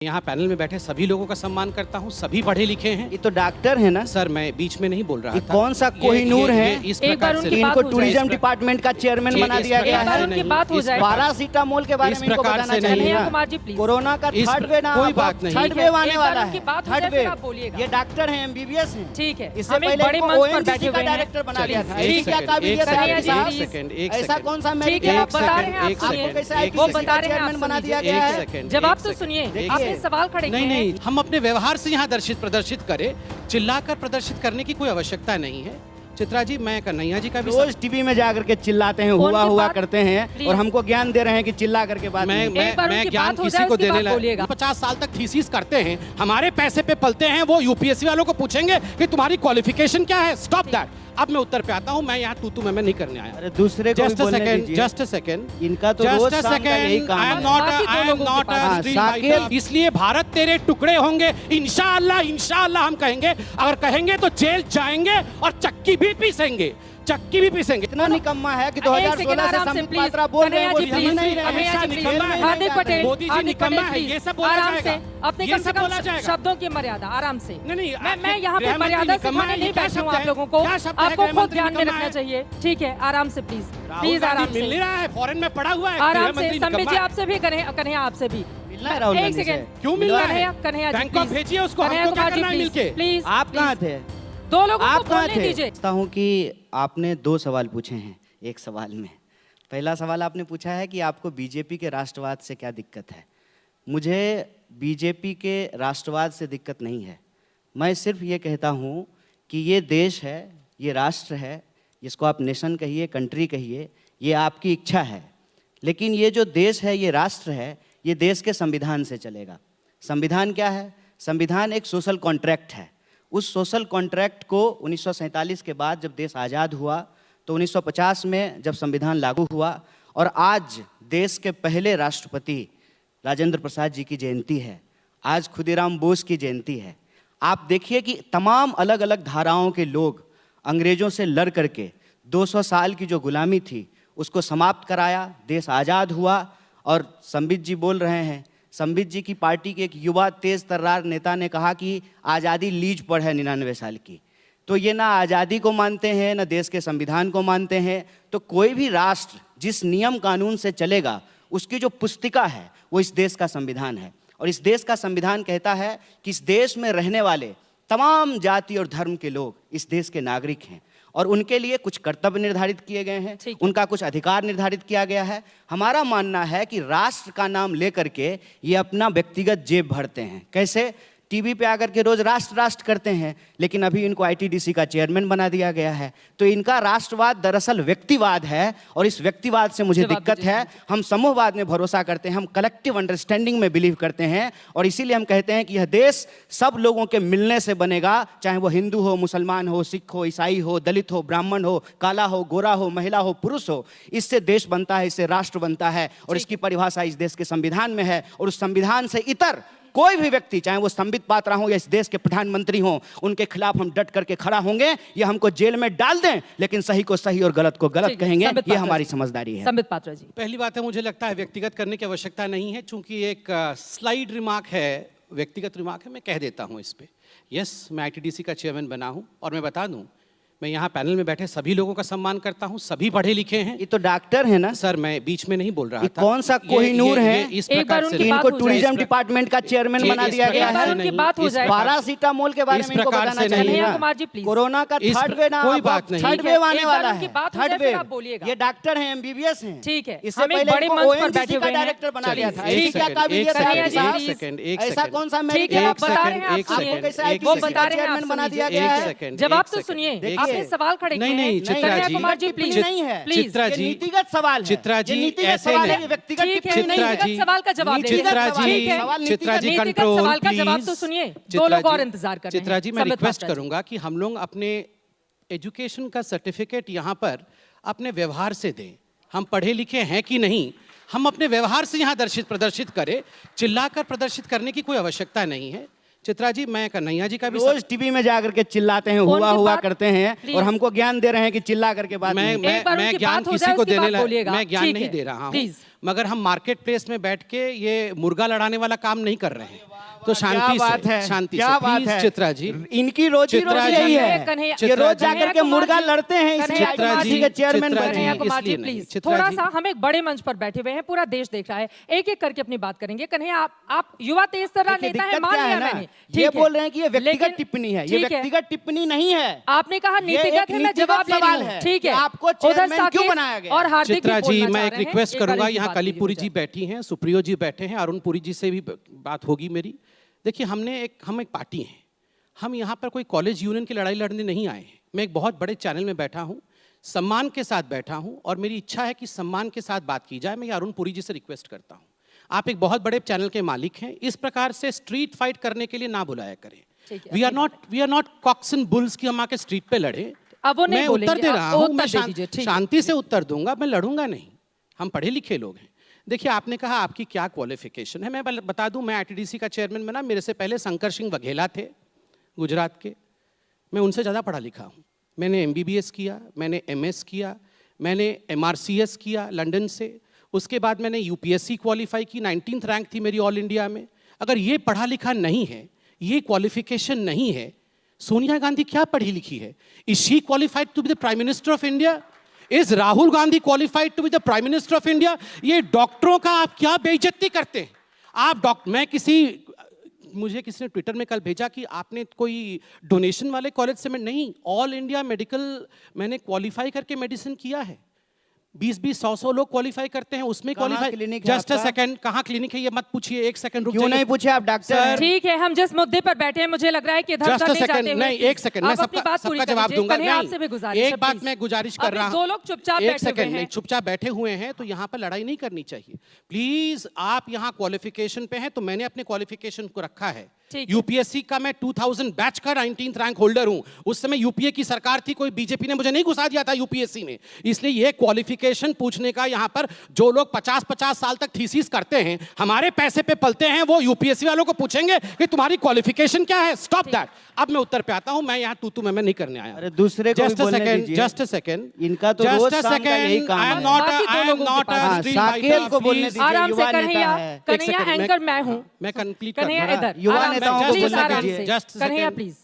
यहाँ पैनल में बैठे सभी लोगों का सम्मान करता हूँ, सभी पढ़े लिखे हैं। ये तो डॉक्टर है ना सर, मैं बीच में नहीं बोल रहा था। कौन सा कोहिनूर है इस प्रकार से इनको टूरिज्म डिपार्टमेंट का चेयरमैन बना दिया गया है। पैरासीटामोल के बारे में इनको बताना चाहिए ना। कोरोना का थर्ड वेव कोई बात नहीं, थर्ड वेव आने वाला है। थर्ड वेव, ये डॉक्टर हैं, एमबीबीएस हैं। ठीक है, इससे पहले ओएनजीसी का डायरेक्टर बना दिया था। ऐसी क्या काबिलियत है? ऐसा कौन सा मेडिकल चेयरमैन बना दिया गया है? जवाब तो सुनिए, आपने सवाल खड़े किए। नहीं, हम अपने व्यवहार से यहाँ प्रदर्शित करें, चिल्लाकर प्रदर्शित करने की कोई आवश्यकता नहीं है। चित्रा जी, मैं कन्हैया जी का भी रोज टीवी में जाकर के चिल्लाते हैं, हुआ करते हैं और हमको ज्ञान दे रहे हैं कि चिल्ला करके बात मैं ज्ञान किसी को देने लगा। 50 साल तक थीसिस करते हैं, हमारे पैसे पे पलते हैं, वो यूपीएससी वालों को पूछेंगे कि तुम्हारी क्वालिफिकेशन क्या है। Stop that. अब मैं उत्तर पे आता हूँ, मैं यहाँ तू मैं नहीं करने आया। अरे दूसरे को जस्ट अ सेकंड, इनका तो रोज शाम का यही काम है। I am not a street fighter. इसलिए भारत तेरे टुकड़े होंगे, इंशाअल्लाह हम कहेंगे। अगर कहेंगे तो जेल जाएंगे और चक्की भी पीसेंगे। इतना निकम्मा है कि 2016 से संबित पात्रा बोल रहे हैं, वो समझ नहीं रहे हैं। हार्दिक पटेल, मोदी जी निकम्मा है, ये सब बोला जाएगा। अपने कम से कम शब्दों की मर्यादा, आराम से। मैं यहाँ पे मर्यादा सिखाने नहीं बैठी हूँ आप लोगों को। आपको खुद ध्यान में रखना चाहिए। ठीक है, आराम से प्लीज आराम से। मिल रहा है, फॉरेन में पड़ा हुआ है। आराम से। संबित जी आपसे भी, कन्हैया आपसे भी। एक सेकंड, क्यों मिल रहा है? कन्हैया जी प्लीज भेजिए उसको। हमको क्या करना है मिलके? प्लीज। आप कहाँ थे? दो लोगों को बोलने दीजिए। समझता हूँ कि आपने 2 सवाल पूछे हैं एक सवाल में। पहला सवाल आपने पूछा है कि आपको बीजेपी के राष्ट्रवाद से क्या दिक्कत है। मुझे बीजेपी के राष्ट्रवाद से दिक्कत नहीं है। मैं सिर्फ ये कहता हूँ कि ये देश है, ये राष्ट्र है, जिसको आप नेशन कहिए, कंट्री कहिए, ये आपकी इच्छा है। लेकिन ये जो देश है, ये राष्ट्र है, ये देश के संविधान से चलेगा। संविधान क्या है? संविधान एक सोशल कॉन्ट्रैक्ट है। उस सोशल कॉन्ट्रैक्ट को 1947 के बाद जब देश आज़ाद हुआ तो 1950 में जब संविधान लागू हुआ और आज देश के पहले राष्ट्रपति राजेंद्र प्रसाद जी की जयंती है, आज खुदीराम बोस की जयंती है। आप देखिए कि तमाम अलग अलग धाराओं के लोग अंग्रेज़ों से लड़ करके 200 साल की जो गुलामी थी उसको समाप्त कराया, देश आज़ाद हुआ। और संबित जी बोल रहे हैं, संबित जी की पार्टी के एक युवा तेज तर्रार नेता ने कहा कि आज़ादी लीज पर है 99 साल की। तो ये ना आज़ादी को मानते हैं, ना देश के संविधान को मानते हैं। तो कोई भी राष्ट्र जिस नियम कानून से चलेगा उसकी जो पुस्तिका है वो इस देश का संविधान है। और इस देश का संविधान कहता है कि इस देश में रहने वाले तमाम जाति और धर्म के लोग इस देश के नागरिक हैं और उनके लिए कुछ कर्तव्य निर्धारित किए गए हैं, उनका कुछ अधिकार निर्धारित किया गया है। हमारा मानना है कि राष्ट्र का नाम लेकर के ये अपना व्यक्तिगत जेब भरते हैं। कैसे? टीवी पे आकर के रोज राष्ट्र करते हैं, लेकिन अभी इनको आईटीडीसी का चेयरमैन बना दिया गया है। तो इनका राष्ट्रवाद दरअसल व्यक्तिवाद है और इस व्यक्तिवाद से मुझे दिक्कत है। हम समूहवाद में भरोसा करते हैं, हम कलेक्टिव अंडरस्टैंडिंग में बिलीव करते हैं और इसीलिए हम कहते हैं कि यह देश सब लोगों के मिलने से बनेगा, चाहे वो हिंदू हो, मुसलमान हो, सिख हो, ईसाई हो, दलित हो, ब्राह्मण हो, काला हो, गोरा हो, महिला हो, पुरुष हो। इससे देश बनता है, इससे राष्ट्र बनता है और इसकी परिभाषा इस देश के संविधान में है। और उस संविधान से इतर कोई भी व्यक्ति, चाहे वो संबित पात्रा हो या इस देश के प्रधानमंत्री हो, उनके खिलाफ हम डट करके खड़ा होंगे। ये हमको जेल में डाल दें, लेकिन सही को सही और गलत को गलत कहेंगे। ये हमारी समझदारी है। संबित पात्रा जी, पहली बात है, मुझे लगता है व्यक्तिगत करने की आवश्यकता नहीं है, चूंकि एक स्लाइड रिमार्क है, व्यक्तिगत रिमार्क है, मैं कह देता हूँ इस पे। यस, मैं आईटीडीसी का चेयरमैन बना हूँ और मैं बता दूँ, मैं यहाँ पैनल में बैठे सभी लोगों का सम्मान करता हूँ, सभी पढ़े लिखे हैं। ये तो डॉक्टर है ना। सर, मैं बीच में नहीं बोल रहा था। कौन सा कोहिनूर है इस प्रकार से इनको टूरिज्म डिपार्टमेंट का चेयरमैन बना दिया गया है। पैरासीटामोल के बारे में इनको बताना चाहिए ना। कोरोना का थर्ड वेव, कोई बात नहीं, थर्ड वेव आने वाला है। थर्ड वेव, ये डॉक्टर हैं, एमबीबीएस हैं। ठीक है, इससे पहले ओएनजीसी का डायरेक्टर बना दिया था। ऐसी क्या काबिलियत है? ऐसा कौन सा मेडिकल चेयरमैन बना दिया गया है? जवाब तो सुनिए, आपने सवाल खड़े किए। नहीं, चित्रा जी, नहीं है। चित्रा जी, नीतिगत सवाल है। चित्रा जी, ऐसे नहीं। व्यक्तिगत सवाल का जवाब दीजिए। चित्रा जी, कंट्रोल सवाल का जवाब तो सुनिए। दो लोग और इंतजार कर रहे हैं। चित्रा जी, मैं रिक्वेस्ट करूंगा कि हम लोग अपने एजुकेशन का सर्टिफिकेट यहाँ पर अपने व्यवहार से दें। हम पढ़े लिखे हैं कि नहीं, हम अपने व्यवहार से यहाँ प्रदर्शित करें। चिल्लाकर प्रदर्शित करने की कोई आवश्यकता नहीं है। चित्रा जी, मैं कन्हैया जी का भी रोज टीवी में जाकर के चिल्लाते हैं, हुआ करते हैं और हमको ज्ञान दे रहे हैं कि चिल्ला करके बात मैं ज्ञान किसी को देने लगा, मैं ज्ञान नहीं दे रहा हूँ। मगर हम मार्केट प्लेस में बैठ के ये मुर्गा लड़ाने वाला काम नहीं कर रहे हैं। तो क्या शांति बात से, है, शांति क्या से, बात प्लीज है चित्रा जी, इनकी रोजी चित्रा रोटी जी, यही है। कन्हैया- ये रोज चित्रा जाकर के जी, मुर्गा लड़ते हैं, इसलिए कन्हैया आज कुमार किसी जी, के चेयरमैन चित्रा बने जी, कन्हैया हैं। कुमार जी इसलिए नहीं, प्लीज चित्रा थोड़ा जी। सा, हम एक बड़े मंच पर बैठे हुए हैं, पूरा देश देख रहा है, एक एक करके अपनी बात करेंगे। कन्हैया आप युवा तेज तरह देखिए, नेता है, दिक्कत मान क्या लिया है ना, मैंने, ये ठीक है। बोल रहे हैं कि ये व्यक्तिगत लेकिन- टिप्पणी है, ये ठीक है। व्यक्तिगत टिप्पणी नहीं है। आपने कहा ये नीतिगत एक है, मैं नीतिगत जवाब दे रही सवाल हूँ, है ठीक कि है। आपको उधर चेयरमैन क्यों साकेत बनाया गया? और हार्दिक भी चित्रा जी, बोलना मैं चाह एक रहे हैं, रिक्वेस्ट एक बार करूंगा, इनकी यहाँ बात कलीपुरी कीजिए जी बैठी हैं, सुप्रियो जी बैठे हैं, अरुणपुरी जी से भी बात होगी मेरी। देखिए, हम एक पार्टी हैं, हम यहाँ पर कोई कॉलेज यूनियन की लड़ाई लड़ने नहीं आए हैं। मैं एक बहुत बड़े चैनल में बैठा हूँ, सम्मान के साथ बैठा हूँ, और मेरी इच्छा है कि सम्मान के साथ बात की जाए। मैं अरुणपुरी जी से रिक्वेस्ट करता हूँ, आप एक बहुत बड़े चैनल के मालिक हैं, इस प्रकार से स्ट्रीट फाइट करने के लिए ना बुलाया करें। We are not cocks and bulls की हम आके स्ट्रीट पे लड़े। अब वो नहीं मैं बोलेंगे, उत्तर दे आप रहा हूँ, उत्तर मैं दे दीजिए, ठीक है। शांति से उत्तर दूंगा, मैं लड़ूंगा नहीं। हम पढ़े लिखे लोग हैं। देखिए, आपने कहा आपकी क्या क्वालिफिकेशन है। मैं बता दूं, मैं आईटीडीसी का चेयरमैन बना, मेरे से पहले शंकर सिंह वघेला थे गुजरात के, मैं उनसे ज़्यादा पढ़ा लिखा हूँ। मैंने MBBS किया, मैंने MS किया, मैंने MRCS किया लंदन से, उसके बाद मैंने UPSC क्वालिफाई की, 19th रैंक थी मेरी ऑल इंडिया में। अगर ये पढ़ा लिखा नहीं है, ये क्वालिफिकेशन नहीं है, सोनिया गांधी क्या पढ़ी लिखी है? Is she qualified to be the prime minister of India? Is Rahul Gandhi qualified to be the prime minister of India? ये डॉक्टरों का आप क्या बेइज्जती करते हैं? आप मुझे किसी ने ट्विटर में कल भेजा कि आपने कोई डोनेशन वाले कॉलेज से, मैं नहीं, ऑल इंडिया मेडिकल मैंने क्वालिफाई करके मेडिसिन किया है। 20-20, 100 लोग क्वालिफाई करते हैं, उसमें कहाँ क्वालिफाई। क्लिनिक है जस्ट अ आपका? सेकंड, कहाँ क्लिनिक है ये मत पूछिए, एक सेकंड रुक क्यों जाइए। नहीं पूछे आप डॉक्टर हैं? ठीक है, हम जिस मुद्दे पर बैठे हैं, मुझे लग रहा है कि इधर जस्ट उधर अ नहीं जाते सेकंड, हुए नहीं, एक सेकंड, मैं आप अपनी बात पूरी सबका जवाब कीजिए। दूंगा। कन्हैया, नहीं, आपसे भी गुजारिश है, एक बात प्लीज। मैं गुजारिश कर अभी रहा दो लोग चुपचाप एक बैठे हुए सेकंड, हैं। नहीं, चुपचाप बैठे हुए हैं तो यहाँ पर लड़ाई नहीं करनी चाहिए प्लीज। आप यहाँ क्वालिफिकेशन पे हैं, तो मैंने अपने क्वालिफिकेशन को रखा है। ठीक है। यूपीएससी का मैं 2000 बैच का 19th रैंक होल्डर हूं। उस समय यूपीए की सरकार थी, कोई बीजेपी ने मुझे नहीं घुसा दिया था यूपीएससी में। इसलिए ये क्वालिफिकेशन पूछने का, यहाँ पर जो लोग 50-50 साल तक थीसिस करते हैं, हमारे पैसे पे पलते हैं, वो यूपीएससी वालों को पूछेंगे कि तुम्हारी क्वालिफिकेशन क्या है। Stop that. अब मैं उत्तर पे आता हूं, मैं यहाँ तू मैं नहीं करने आया। अरे दूसरे को भी बोलने दीजिए। जस्ट अ सेकंड, इनका तो रोज शाम का यही काम है। बाकी दो लोगों के पास। हाँ, साकेत को बोलने दीजिए, आराम से युवा नेता कन्हैया, है। कन्हैया एंकर मैं हूँ, मैं कंप्लीट कन्हैया कर इधर, युवा आराम से, नेताओं को प्लीज बोलने आराम दीजिए। से। Just a Kanhaiya second. Please,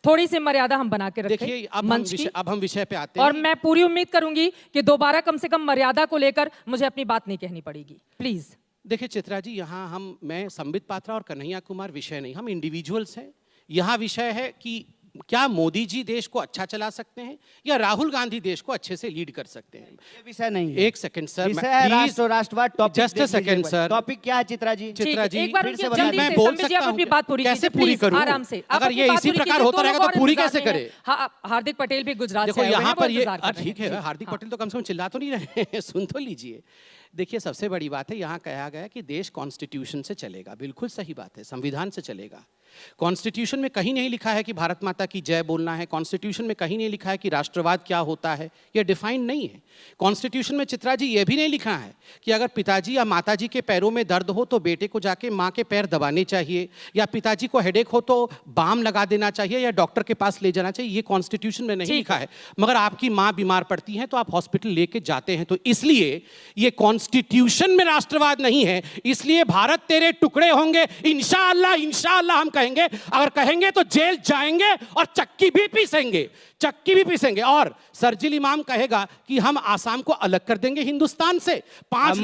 थोड़ी सी मर्यादा हम बना के देखिए, रखें मंच की। अब हम विषय पे आते हैं। और मैं पूरी उम्मीद करूंगी कि दोबारा कम से कम मर्यादा को लेकर मुझे अपनी बात नहीं कहनी पड़ेगी, प्लीज। देखिए चित्रा जी, यहाँ मैं संबित पात्रा और कन्हैया कुमार विषय नहीं, हम इंडिविजुअल्स हैं। यहाँ विषय है कि क्या मोदी जी देश को अच्छा चला सकते हैं या राहुल गांधी देश को अच्छे से लीड कर सकते हैं। ये विषय नहीं है। एक सेकंड सर, विषय है राष्ट्र और राष्ट्रवाद। Topic just a second sir. Topic क्या है चित्रा जी? चित्रा जी, एक बार फिर उनकी से जल्दी बताइए। से मैं बोल संबित जी, आप सकता अपनी हूं। बात पूरी कैसे कीजिए, पूरी प्लीज, करूं? आराम से। आप अगर अपनी ये बात इसी पूरी प्रकार कीजिए, होता दो रहेगा लोग तो और पूरी इंतजार कैसे में हैं। करें? हाँ, हार्दिक पटेल भी गुजरात से देखो आए हुए यहाँ हैं, पर वो ये इंतजार कर रहे ठीक हैं। है, हार्दिक पटेल तो कम से कम चिल्ला तो नहीं रहे हैं, सुन तो लीजिए। देखिए, सबसे बड़ी बात है, यहाँ कहा गया कि देश कॉन्स्टिट्यूशन से चलेगा। बिल्कुल सही बात है, संविधान से चलेगा। कॉन्स्टिट्यूशन में कहीं नहीं लिखा है कि भारत माता की जय बोलना है। कॉन्स्टिट्यूशन में कहीं नहीं लिखा है कि राष्ट्रवाद क्या होता है, यह डिफाइंड नहीं है। कॉन्स्टिट्यूशन में चित्रा जी यह भी नहीं लिखा है कि अगर पिताजी या माताजी के पैरों में दर्द हो तो बेटे को जाके माँ के पैर दबाने चाहिए, या पिताजी को हेडेक हो तो बाम लगा देना चाहिए या डॉक्टर के पास ले जाना चाहिए। ये कॉन्स्टिट्यूशन में नहीं लिखा है। मगर आपकी माँ बीमार पड़ती है तो आप हॉस्पिटल लेके जाते हैं। तो इसलिए ये कॉन्स्टिट्यूशन में राष्ट्रवाद नहीं है, इसलिए भारत तेरे टुकड़े होंगे इंशाअल्लाह। इंशाअल्लाह हम कहेंगे, अगर कहेंगे तो जेल जाएंगे और चक्की भी पीसेंगे, चक्की भी पीसेंगे। और सरजिल इमाम कहेगा कि हम आसाम को अलग कर देंगे हिंदुस्तान से। 5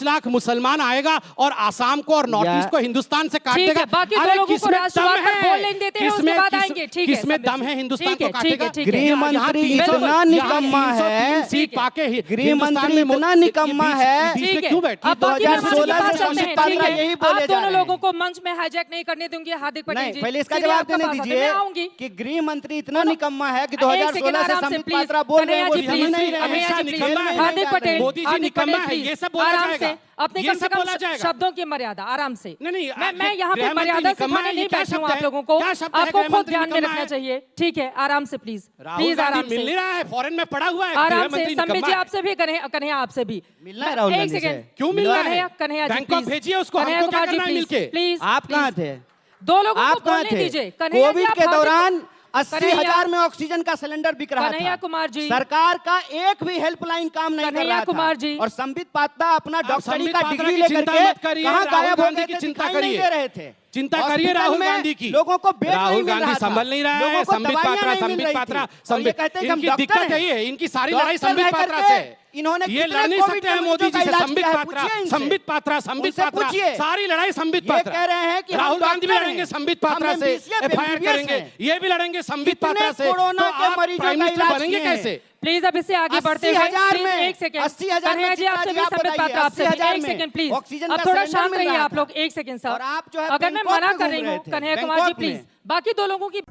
लाख मुसलमान आएगा और आसाम को और नॉर्थ ईस्ट को हिंदुस्तान से काट देगा। बाकी दो लोगों को राष्ट्रवाद पर बोल लेने देते हैं, उसके बाद आएंगे। ठीक है, किसमें दम है हिंदुस्तान को काटेगा? गृह मंत्री इतना निकम्मा है, सीट पाके गृह मंत्री इतना निकम्मा है। क्यों बैठे? अब बाकी मैं 2016 बात से करते हैं, संबित पात्रा ठीक है? यही बोले आप जा दोनों रहे लोगों हैं। को मंच में हाईजैक नहीं करने दूंगी। हार्दिक पटेल नहीं, जी, पहले इसका सीधे जवाब आपके देने पास आते हैं, दीजिए मैं आऊंगी। कि गृह मंत्री इतना निकम्मा है कि एक सेकंड 2016 से आराम से, संबित प्लीज। पात्रा बोल रहे हैं, वो कन्हैया जी, समझ नहीं रहे हैं। कन्हैया जी, निकम्मा प्लीज। है। हार्दिक पटेल, मोदी जी हार्दिक निकम्मा पटेल, है, प्लीज। ये सब बोला आराम जाएगा। से, अपने ये कम से सब कम बोला जाएगा। शब्दों की मर्यादा, आराम से। नहीं, मैं यहाँ पे गृह मंत्री मर्यादा निकम्मा सिखाने है, नहीं ये क्या बैठी हूँ शब्द आप है? लोगों को। क्या शब्द है? आपको गृह खुद मंत्री ध्यान में निकम्मा रखना है। चाहिए। ठीक है, आराम से प्लीज, राहुल प्लीज गांधी आराम मिल से, नहीं रहा है, फॉरेन में पड़ा हुआ है। आराम गृह से। मंत्री संबित निकम्मा जी है। आपसे भी, कन्हैया आपसे भी मिलना है राहुल एक गांधी से। सेकंड, क्यों मिल रहा है? कन्हैया जी बैंकॉक प्लीज, भेजिए उसको, कन्हैया हमको क्या कुमार जी करना है प्लीज, मिलके? प्लीज। आप कहाँ थे? दो लोगों आप को कहाँ बोलने थे? दीजिए। कन्हैया जी, कोविड आप के हार्दिक- दौरान 80,000 में ऑक्सीजन का सिलेंडर बिक रहा कन्हैया था। कुमार जी, सरकार का एक भी हेल्पलाइन काम नहीं कर कन्हैया रहा कुमार था। जी, और संबित पात्रा अपना डॉक्टरी संबित का पात्रा डिग्री की लेकर चिंता के मत करिए, कहां राहुल गायब हो गांधी गए की थे, चिंता दिखाई नहीं करिए। दे रहे थे। चिंता करिए हॉस्पिटल राहुल में गांधी की। लोगों को बेड नहीं राहुल मिल गांधी रहा था। संभल नहीं रहा लोगों है। को संबित दवाइयां पात्रा, नहीं मिल संबित रही पात्रा, थी। और ये कहते हैं कि हम इनकी डॉक्टर दिक्कत हैं। यही है, इनकी सारी लड़ाई डॉक्टर संबित रह पात्रा करके से। इन्होंने ये कितने लड़ नहीं कोविड सकते हैं मरीजों मोदी का जी से। इलाज संबित किया है? पात्रा, पूछिए इनसे। संबित पात्रा, संबित उनसे पात्रा, पूछिए। सारी लड़ाई संबित ये पात्रा। कह रहे हैं कि हम राहुल गांधी भी डॉक्टर लड़ेंगे हैं। संबित पात्रा हम से, MBBS एफआईआर हैं। करेंगे, ये भी लड़ेंगे संबित कितने पात्रा से। कोरोना तो के आप मरीजों प्राइम का मिनिस्टर इलाज बनेंगे किए हैं? कैसे? प्लीज अब इसे आगे बढ़ते हुए 80,000 प्लीज में, एक सेकंड 80,000 कन्हैया में जी आपसे भी आप संबित बताइए, पात्रा आपसे भी 80,000 एक में सेकंड प्लीज ऑक्सीजन अब का थोड़ा सिलेंडर शांत मिल रहिए रहा आप था। लोग, एक सेकंड सर। और आप जो है अगर मैं बैंकॉक मना में कर घूम रही रहे हूँ थे, कन्हैया कुमार जी बैंकॉक में। प्लीज, बाकी दो लोगों की